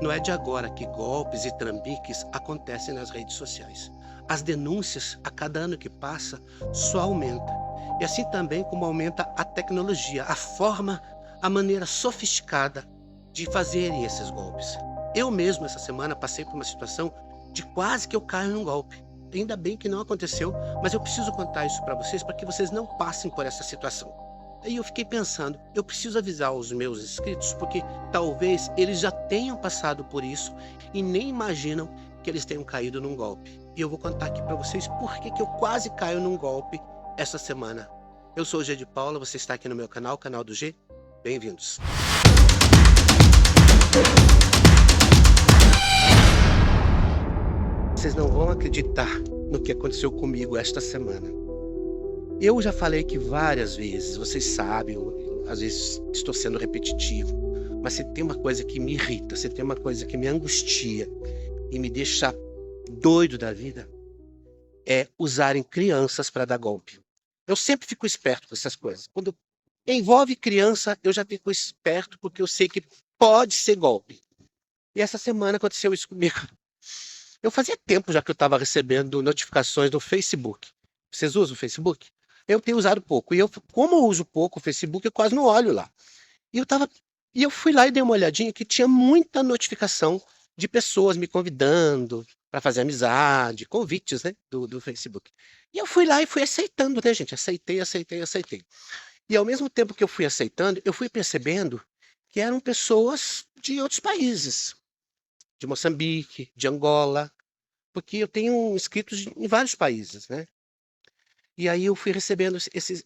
Não é de agora que golpes e trambiques acontecem nas redes sociais. As denúncias, a cada ano que passa, só aumenta. E assim também como aumenta a tecnologia, a forma, a maneira sofisticada de fazerem esses golpes. Eu mesmo, essa semana, passei por uma situação de quase que eu caio num golpe. Ainda bem que não aconteceu, mas eu preciso contar isso para vocês para que vocês não passem por essa situação. Aí eu fiquei pensando, eu preciso avisar os meus inscritos, porque talvez eles já tenham passado por isso e nem imaginam que eles tenham caído num golpe. E eu vou contar aqui para vocês por que eu quase caio num golpe essa semana. Eu sou o G de Paula, você está aqui no meu canal, canal do G. Bem-vindos. Vocês não vão acreditar no que aconteceu comigo esta semana. Eu já falei aqui várias vezes, vocês sabem, às vezes estou sendo repetitivo, mas se tem uma coisa que me irrita, se tem uma coisa que me angustia e me deixa doido da vida, é usarem crianças para dar golpe. Eu sempre fico esperto com essas coisas. Quando envolve criança, eu já fico esperto porque eu sei que pode ser golpe. E essa semana aconteceu isso comigo. Eu fazia tempo já que eu estava recebendo notificações no Facebook. Vocês usam o Facebook? Eu tenho usado pouco. E eu, como eu uso pouco o Facebook, eu quase não olho lá. E eu fui lá e dei uma olhadinha que tinha muita notificação de pessoas me convidando para fazer amizade, convites, né, do Facebook. E eu fui lá e fui aceitando, né, gente? Aceitei, aceitei, aceitei. E ao mesmo tempo que eu fui aceitando, eu fui percebendo que eram pessoas de outros países, de Moçambique, de Angola, porque eu tenho inscritos em vários países, né? E aí eu fui recebendo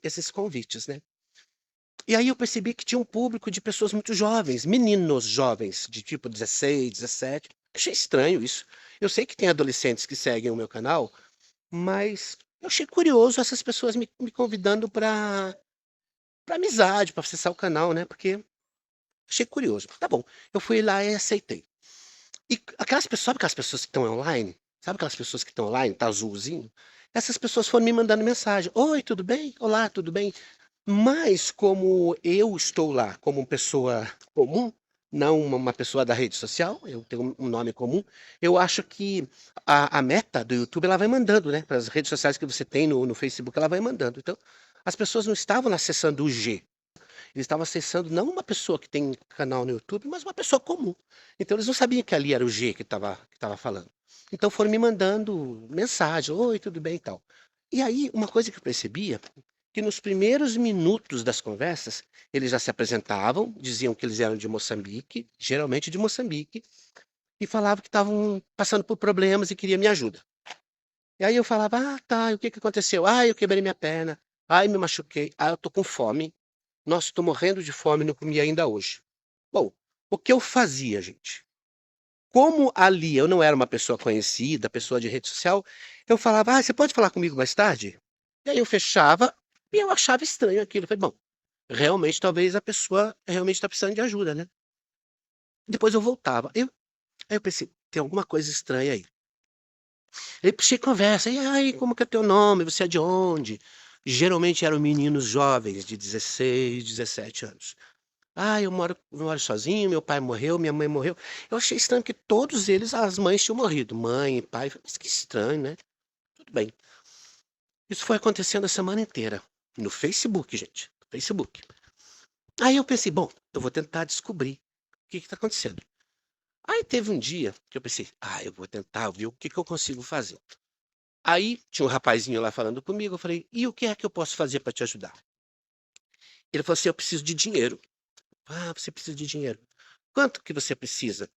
esses convites, né? E aí eu percebi que tinha um público de pessoas muito jovens, meninos jovens, de tipo 16, 17. Achei estranho isso. Eu sei que tem adolescentes que seguem o meu canal, mas eu achei curioso essas pessoas me convidando para amizade, para acessar o canal, né? Porque achei curioso. Tá bom, eu fui lá e aceitei. E aquelas pessoas, sabe aquelas pessoas que estão online? Sabe aquelas pessoas que estão online, tá azulzinho? Essas pessoas foram me mandando mensagem. Oi, tudo bem? Olá, tudo bem? Mas como eu estou lá como uma pessoa comum, não uma pessoa da rede social, eu tenho um nome comum, eu acho que a meta do YouTube ela vai mandando, né? Para as redes sociais que você tem no Facebook, ela vai mandando. Então, as pessoas não estavam acessando o G, eles estavam acessando não uma pessoa que tem canal no YouTube, mas uma pessoa comum. Então eles não sabiam que ali era o G que tava falando. Então foram me mandando mensagem, oi, tudo bem e tal. E aí, uma coisa que eu percebia, que nos primeiros minutos das conversas, eles já se apresentavam, diziam que eles eram de Moçambique, geralmente de Moçambique, e falavam que estavam passando por problemas e queriam minha ajuda. E aí eu falava, ah, tá, e o que que aconteceu? Ah, eu quebrei minha perna, ai, me machuquei, ah, eu tô com fome, nossa, estou morrendo de fome e não comi ainda hoje. Bom, o que eu fazia, gente? Como ali eu não era uma pessoa conhecida, pessoa de rede social, eu falava, ah, você pode falar comigo mais tarde? E aí eu fechava e eu achava estranho aquilo. Eu falei, bom, realmente talvez a pessoa realmente está precisando de ajuda, né? Depois eu voltava. Aí eu pensei, tem alguma coisa estranha aí. Aí puxei conversa, e aí, como que é teu nome? Você é de onde? Geralmente eram meninos jovens, de 16, 17 anos. Ah, eu moro sozinho, meu pai morreu, minha mãe morreu. Eu achei estranho que todos eles, as mães tinham morrido, mãe e pai. Mas que estranho, né? Tudo bem. Isso foi acontecendo a semana inteira. No Facebook, gente. No Facebook. Aí eu pensei, bom, eu vou tentar descobrir o que está acontecendo. Aí teve um dia que eu pensei, ah, eu vou tentar ver o que eu consigo fazer. Aí tinha um rapazinho lá falando comigo, eu falei, e o que é que eu posso fazer para te ajudar? Ele falou assim, eu preciso de dinheiro. Ah, você precisa de dinheiro. Quanto que você precisa?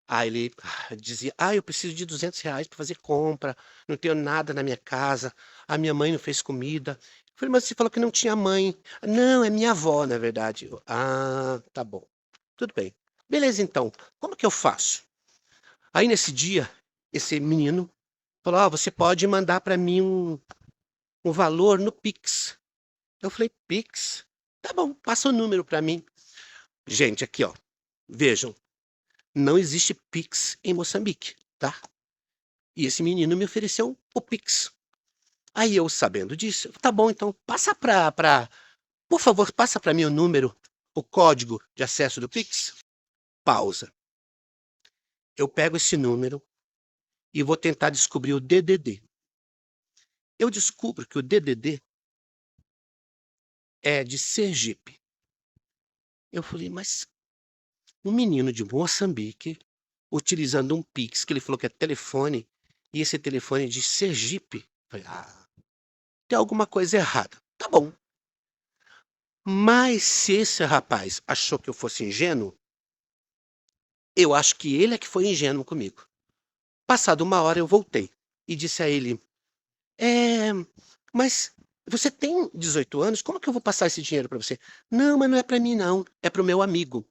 Aí ele dizia, ah, eu preciso de R$ 200 para fazer compra, não tenho nada na minha casa, a minha mãe não fez comida. Eu falei, mas você falou que não tinha mãe. Não, é minha avó, na verdade. Ah, tá bom. Tudo bem. Beleza, então, como que eu faço? Aí nesse dia, esse menino falou, ah, você pode mandar para mim um valor no Pix. Eu falei, Pix? Tá bom, passa o número para mim. Gente, aqui ó, vejam, não existe Pix em Moçambique, tá? E esse menino me ofereceu o Pix. Aí eu, sabendo disso, tá bom, então passa por favor, passa para mim o número, o código de acesso do Pix. Pausa. eu pego esse número e vou tentar descobrir o DDD. Eu descubro que o DDD é de Sergipe. Eu falei, mas um menino de Moçambique utilizando um Pix, que ele falou que é telefone, e esse telefone é de Sergipe. Eu falei, tem alguma coisa errada. Tá bom. Mas se esse rapaz achou que eu fosse ingênuo, eu acho que ele é que foi ingênuo comigo. Passado uma hora eu voltei e disse a ele, mas você tem 18 anos? Como que eu vou passar esse dinheiro para você? Não, mas não é para mim não, é para o meu amigo.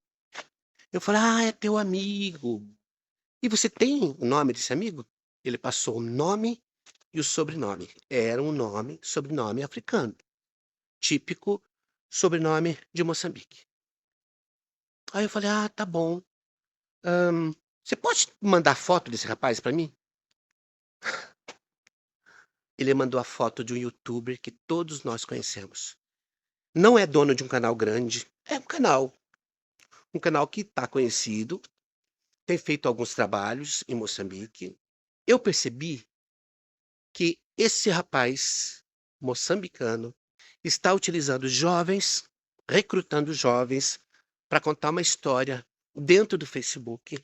Eu falei, é teu amigo. E você tem o nome desse amigo? Ele passou o nome e o sobrenome. Era um nome, sobrenome africano. Típico sobrenome de Moçambique. Aí eu falei, tá bom. Você pode mandar foto desse rapaz para mim? Ele mandou a foto de um youtuber que todos nós conhecemos. Não é dono de um canal grande, é um canal que está conhecido, tem feito alguns trabalhos em Moçambique. Eu percebi que esse rapaz moçambicano está utilizando jovens, recrutando jovens para contar uma história dentro do Facebook.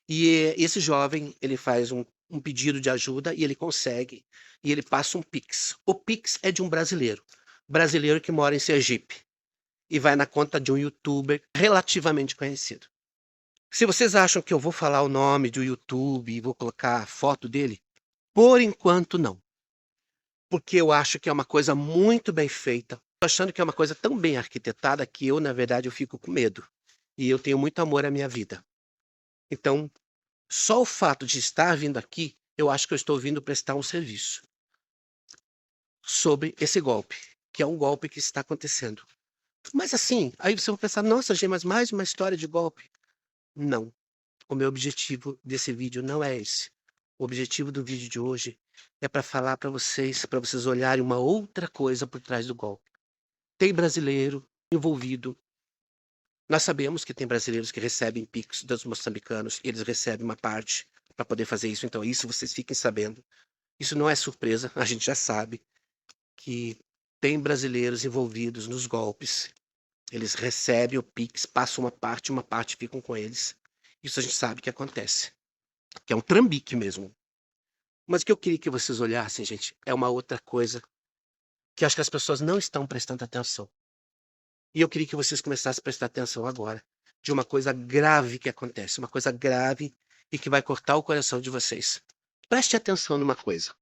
E esse jovem, ele faz um pedido de ajuda e ele consegue, e ele passa um Pix. O Pix é de um brasileiro que mora em Sergipe, e vai na conta de um youtuber relativamente conhecido. Se vocês acham que eu vou falar o nome do YouTube e vou colocar a foto dele, por enquanto não. Porque eu acho que é uma coisa muito bem feita. Tô achando que é uma coisa tão bem arquitetada que eu, na verdade, eu fico com medo. E eu tenho muito amor à minha vida. Então, só o fato de estar vindo aqui, eu acho que eu estou vindo prestar um serviço sobre esse golpe, que é um golpe que está acontecendo. Mas assim, aí você vai pensar, nossa, Gê, mas mais uma história de golpe. Não. O meu objetivo desse vídeo não é esse. O objetivo do vídeo de hoje é para falar para vocês olharem uma outra coisa por trás do golpe. Tem brasileiro envolvido. Nós sabemos que tem brasileiros que recebem Pix dos moçambicanos, e eles recebem uma parte para poder fazer isso. Então, isso vocês fiquem sabendo. Isso não é surpresa, a gente já sabe que tem brasileiros envolvidos nos golpes. Eles recebem o Pix, passam uma parte ficam com eles. Isso a gente sabe que acontece. Que é um trambique mesmo. Mas o que eu queria que vocês olhassem, gente, é uma outra coisa que acho que as pessoas não estão prestando atenção. E eu queria que vocês começassem a prestar atenção agora de uma coisa grave que acontece, uma coisa grave e que vai cortar o coração de vocês. Preste atenção numa coisa.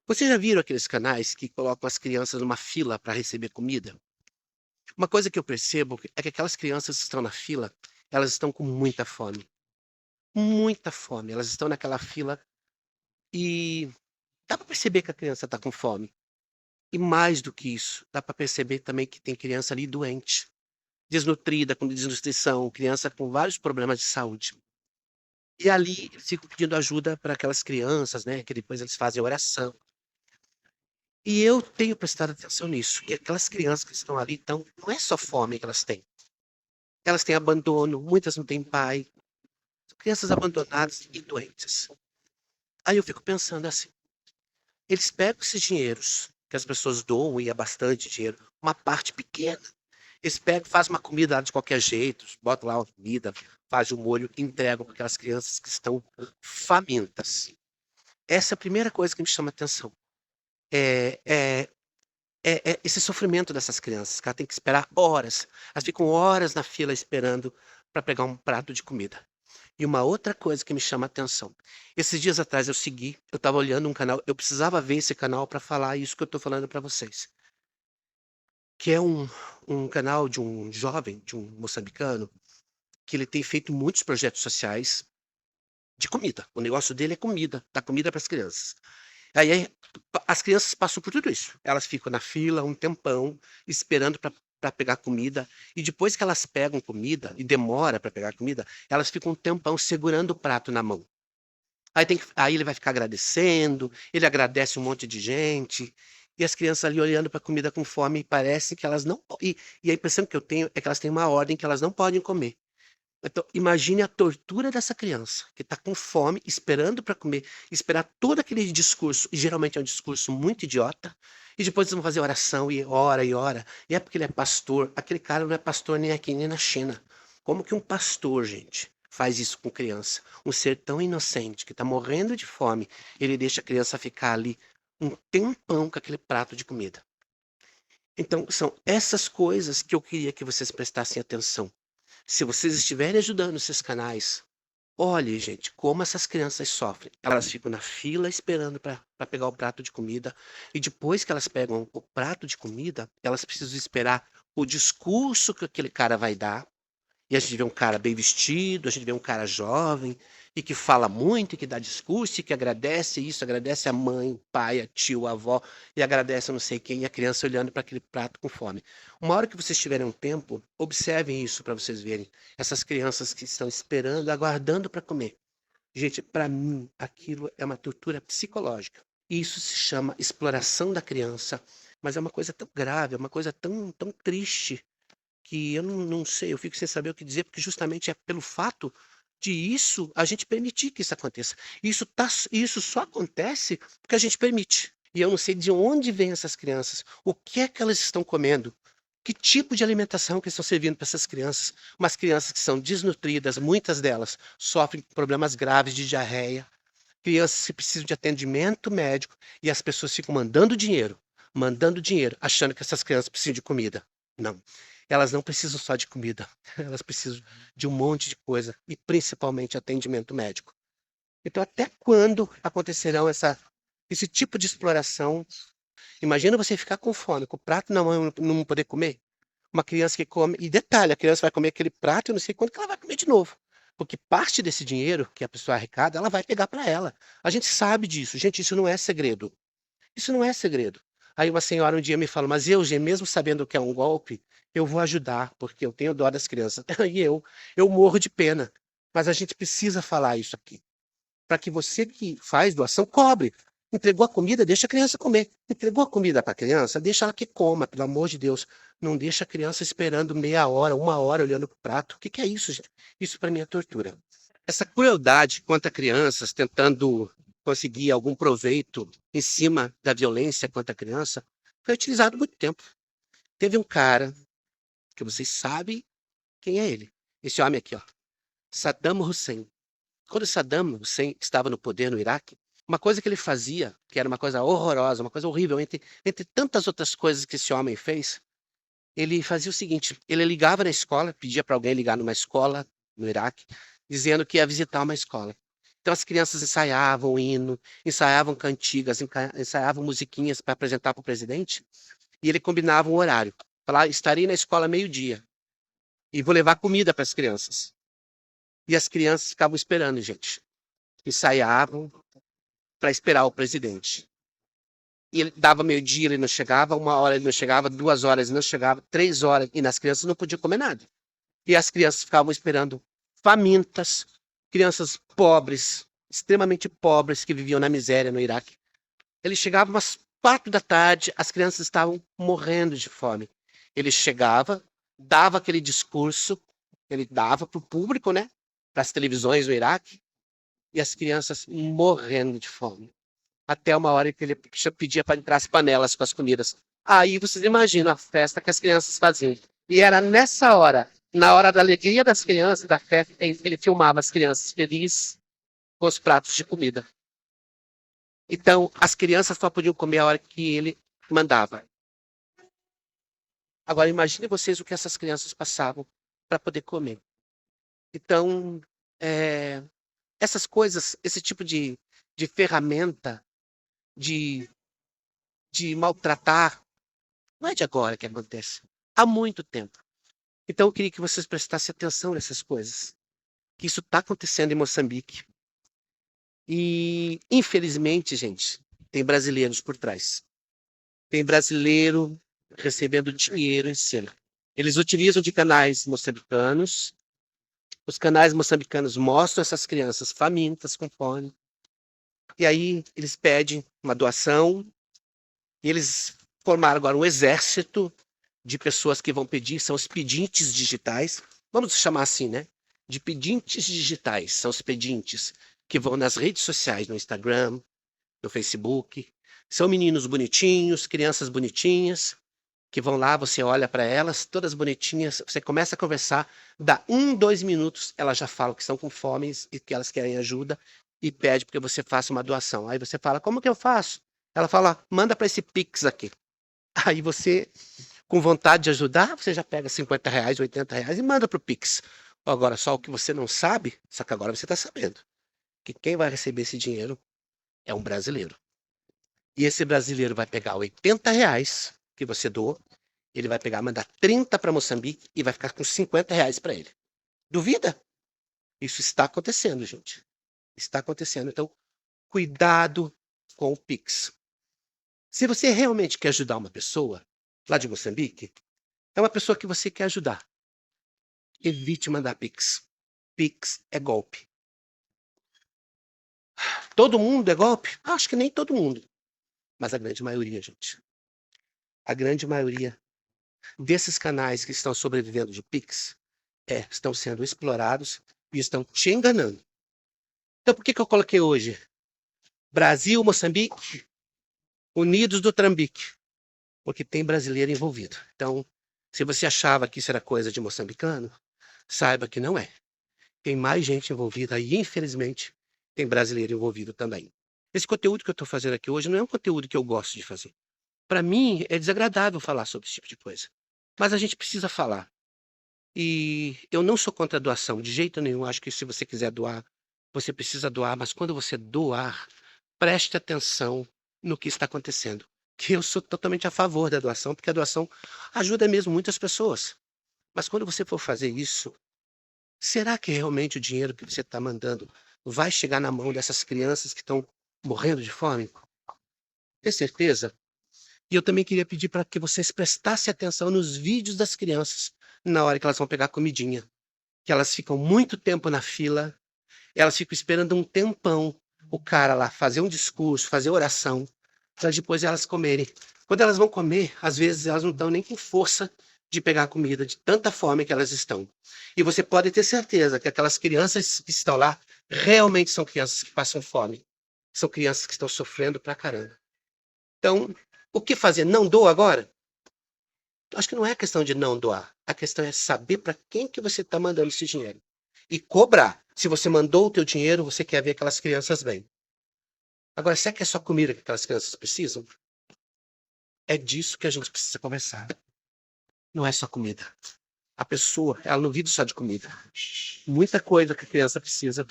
Vocês já viram aqueles canais que colocam as crianças numa fila para receber comida? Uma coisa que eu percebo é que aquelas crianças que estão na fila, elas estão com muita fome. Muita fome. Elas estão naquela fila e dá para perceber que a criança está com fome. E mais do que isso, dá para perceber também que tem criança ali doente, desnutrida, com desnutrição, criança com vários problemas de saúde. E ali eles ficam pedindo ajuda para aquelas crianças, né? Que depois eles fazem oração. E eu tenho prestado atenção nisso. E aquelas crianças que estão ali, então, não é só fome que elas têm. Elas têm abandono, muitas não têm pai. São crianças abandonadas e doentes. Aí eu fico pensando assim, eles pegam esses dinheiros que as pessoas doam, e é bastante dinheiro, uma parte pequena. Eles pegam, fazem uma comida lá de qualquer jeito, botam lá uma comida, fazem o molho e entregam para aquelas crianças que estão famintas. Essa é a primeira coisa que me chama a atenção. É, é, é esse sofrimento dessas crianças, que elas têm que esperar horas. Elas ficam horas na fila esperando para pegar um prato de comida. E uma outra coisa que me chama a atenção. Esses dias atrás eu estava olhando um canal, eu precisava ver esse canal para falar isso que eu estou falando para vocês. Que é um canal de um jovem, de um moçambicano, que ele tem feito muitos projetos sociais de comida. O negócio dele é comida, dar comida para as crianças. Aí as crianças passam por tudo isso. Elas ficam na fila um tempão, esperando para pegar comida. E depois que elas pegam comida, e demora para pegar comida, elas ficam um tempão segurando o prato na mão. Aí ele vai ficar agradecendo, ele agradece um monte de gente. E as crianças ali olhando para a comida com fome, e parece que elas não. E a impressão que eu tenho é que elas têm uma ordem que elas não podem comer. Então, imagine a tortura dessa criança que está com fome, esperando para comer, esperar todo aquele discurso, e geralmente é um discurso muito idiota, e depois eles vão fazer oração e ora e ora. E é porque ele é pastor. Aquele cara não é pastor nem aqui nem na China. Como que um pastor, gente, faz isso com criança? Um ser tão inocente que está morrendo de fome, ele deixa a criança ficar ali um tempão com aquele prato de comida. Então, são essas coisas que eu queria que vocês prestassem atenção. Se vocês estiverem ajudando esses canais, olhe, gente, como essas crianças sofrem. Elas ficam na fila esperando para pegar o prato de comida. E depois que elas pegam o prato de comida, elas precisam esperar o discurso que aquele cara vai dar. E a gente vê um cara bem vestido, a gente vê um cara jovem, e que fala muito, e que dá discurso, e que agradece isso, agradece a mãe, o pai, a tio, a avó, e agradece a não sei quem, e a criança olhando para aquele prato com fome. Uma hora que vocês tiverem um tempo, observem isso para vocês verem. Essas crianças que estão esperando, aguardando para comer. Gente, para mim, aquilo é uma tortura psicológica. Isso se chama exploração da criança, mas é uma coisa tão grave, é uma coisa tão triste que eu não sei, eu fico sem saber o que dizer, porque justamente é pelo fato de isso a gente permitir que isso aconteça. Isso só acontece porque a gente permite. E eu não sei de onde vêm essas crianças, o que é que elas estão comendo, que tipo de alimentação que estão servindo para essas crianças. Umas crianças que são desnutridas, muitas delas sofrem problemas graves de diarreia, crianças que precisam de atendimento médico e as pessoas ficam mandando dinheiro, achando que essas crianças precisam de comida. Não. Elas não precisam só de comida, elas precisam de um monte de coisa e principalmente atendimento médico. Então, até quando acontecerão esse tipo de exploração? Imagina você ficar com fome, com o prato na mão e não poder comer. Uma criança que come, e detalhe, a criança vai comer aquele prato e eu não sei quando que ela vai comer de novo. Porque parte desse dinheiro que a pessoa arrecada, ela vai pegar para ela. A gente sabe disso. Gente, isso não é segredo. Isso não é segredo. Aí uma senhora um dia me falou, mas Eugênio, mesmo sabendo que é um golpe, eu vou ajudar, porque eu tenho dó das crianças. E eu morro de pena. Mas a gente precisa falar isso aqui. Para que você que faz doação, cobre. Entregou a comida, deixa a criança comer. Entregou a comida para a criança, deixa ela que coma, pelo amor de Deus. Não deixa a criança esperando meia hora, uma hora olhando para o prato. O que, que é isso, gente? Isso para mim é tortura. Essa crueldade contra crianças, tentando conseguir algum proveito em cima da violência contra a criança, foi utilizado há muito tempo. Teve um cara, que vocês sabem quem é ele. Esse homem aqui, ó. Saddam Hussein. Quando Saddam Hussein estava no poder no Iraque, uma coisa que ele fazia, que era uma coisa horrorosa, uma coisa horrível, entre tantas outras coisas que esse homem fez, ele fazia o seguinte: ele ligava na escola, pedia para alguém ligar numa escola no Iraque, dizendo que ia visitar uma escola. Então as crianças ensaiavam o hino, ensaiavam cantigas, ensaiavam musiquinhas para apresentar para o presidente, e ele combinava um horário. Falar, estarei na escola meio-dia e vou levar comida para as crianças. E as crianças ficavam esperando, gente. Ensaiavam para esperar o presidente. E ele dava meio-dia, ele não chegava, uma hora ele não chegava, 2 horas ele não chegava, 3 horas, e nas crianças não podiam comer nada. E as crianças ficavam esperando, famintas, crianças pobres, extremamente pobres, que viviam na miséria no Iraque. Ele chegava umas 4 da tarde, as crianças estavam morrendo de fome. Ele chegava, dava aquele discurso, ele dava para o público, né? Para as televisões do Iraque, e as crianças morrendo de fome. Até uma hora que ele pedia para entrar as panelas com as comidas. Aí vocês imaginam a festa que as crianças faziam. E era nessa hora, na hora da alegria das crianças, da festa, ele filmava as crianças felizes com os pratos de comida. Então, as crianças só podiam comer a hora que ele mandava. Agora, imagine vocês o que essas crianças passavam para poder comer. Então, é, essas coisas, esse tipo de ferramenta de, de maltratar, não é de agora que acontece. Há muito tempo. Então, eu queria que vocês prestassem atenção nessas coisas. Que isso está acontecendo em Moçambique. E, infelizmente, gente, tem brasileiros por trás. Tem brasileiro recebendo dinheiro em cima. Eles utilizam de canais moçambicanos. Os canais moçambicanos mostram essas crianças famintas, com fome. E aí eles pedem uma doação. E eles formaram agora um exército de pessoas que vão pedir, são os pedintes digitais. Vamos chamar assim, né? De pedintes digitais. São os pedintes que vão nas redes sociais, no Instagram, no Facebook. São meninos bonitinhos, crianças bonitinhas, que vão lá, você olha para elas, todas bonitinhas, você começa a conversar, dá 2 minutos, elas já falam que estão com fome e que elas querem ajuda e pede porque você faça uma doação. Aí você fala, como que eu faço? Ela fala, manda para esse Pix aqui. Aí você, com vontade de ajudar, você já pega R$ 50, R$ 80 e manda para o Pix. Agora, só o que você não sabe, só que agora você está sabendo, que quem vai receber esse dinheiro é um brasileiro. E esse brasileiro vai pegar R$ 80 que você doou, ele vai pegar, mandar 30 para Moçambique e vai ficar com R$ 50 para ele. Duvida? Isso está acontecendo, gente. Está acontecendo. Então, cuidado com o Pix. Se você realmente quer ajudar uma pessoa lá de Moçambique, é uma pessoa que você quer ajudar, evite mandar Pix. Pix é golpe. Todo mundo é golpe? Acho que nem todo mundo. Mas a grande maioria, gente. A grande maioria desses canais que estão sobrevivendo de Pix estão sendo explorados e estão te enganando. Então, por que eu coloquei hoje? Brasil, Moçambique, unidos do Trambique. Porque tem brasileiro envolvido. Então, se você achava que isso era coisa de moçambicano, saiba que não é. Tem mais gente envolvida e, infelizmente, tem brasileiro envolvido também. Esse conteúdo que eu estou fazendo aqui hoje não é um conteúdo que eu gosto de fazer. Para mim, é desagradável falar sobre esse tipo de coisa. Mas a gente precisa falar. E eu não sou contra a doação, de jeito nenhum. Acho que se você quiser doar, você precisa doar. Mas quando você doar, preste atenção no que está acontecendo. Que eu sou totalmente a favor da doação, porque a doação ajuda mesmo muitas pessoas. Mas quando você for fazer isso, será que realmente o dinheiro que você está mandando vai chegar na mão dessas crianças que estão morrendo de fome? Tem certeza? E eu também queria pedir para que vocês prestassem atenção nos vídeos das crianças na hora que elas vão pegar comidinha. Que elas ficam muito tempo na fila, elas ficam esperando um tempão o cara lá fazer um discurso, fazer oração, para depois elas comerem. Quando elas vão comer, às vezes elas não estão nem com força de pegar a comida, de tanta fome que elas estão. E você pode ter certeza que aquelas crianças que estão lá realmente são crianças que passam fome. São crianças que estão sofrendo pra caramba. Então, o que fazer? Não doa agora? Acho que não é questão de não doar. A questão é saber para quem que você está mandando esse dinheiro. E cobrar. Se você mandou o teu dinheiro, você quer ver aquelas crianças bem. Agora, será que é só comida que aquelas crianças precisam? É disso que a gente precisa conversar. Não é só comida. A pessoa, ela não vive só de comida. Muita coisa que a criança precisa.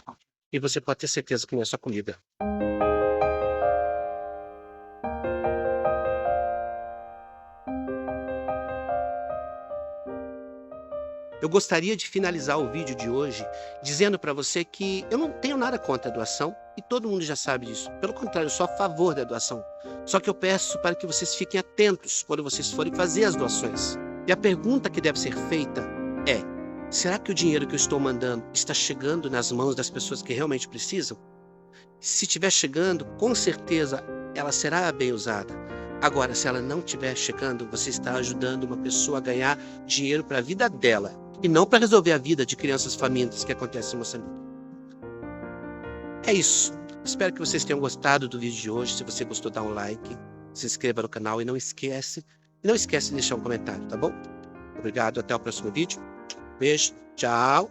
E você pode ter certeza que não é só comida. Eu gostaria de finalizar o vídeo de hoje dizendo para você que eu não tenho nada contra a doação e todo mundo já sabe disso. Pelo contrário, eu sou a favor da doação. Só que eu peço para que vocês fiquem atentos quando vocês forem fazer as doações. E a pergunta que deve ser feita é: será que o dinheiro que eu estou mandando está chegando nas mãos das pessoas que realmente precisam? Se estiver chegando, com certeza ela será bem usada. Agora, se ela não estiver chegando, você está ajudando uma pessoa a ganhar dinheiro para a vida dela. E não para resolver a vida de crianças famintas que acontece em Moçambique. É isso. Espero que vocês tenham gostado do vídeo de hoje. Se você gostou, dá um like, se inscreva no canal e não esquece de deixar um comentário, tá bom? Obrigado, até o próximo vídeo. Beijo, tchau.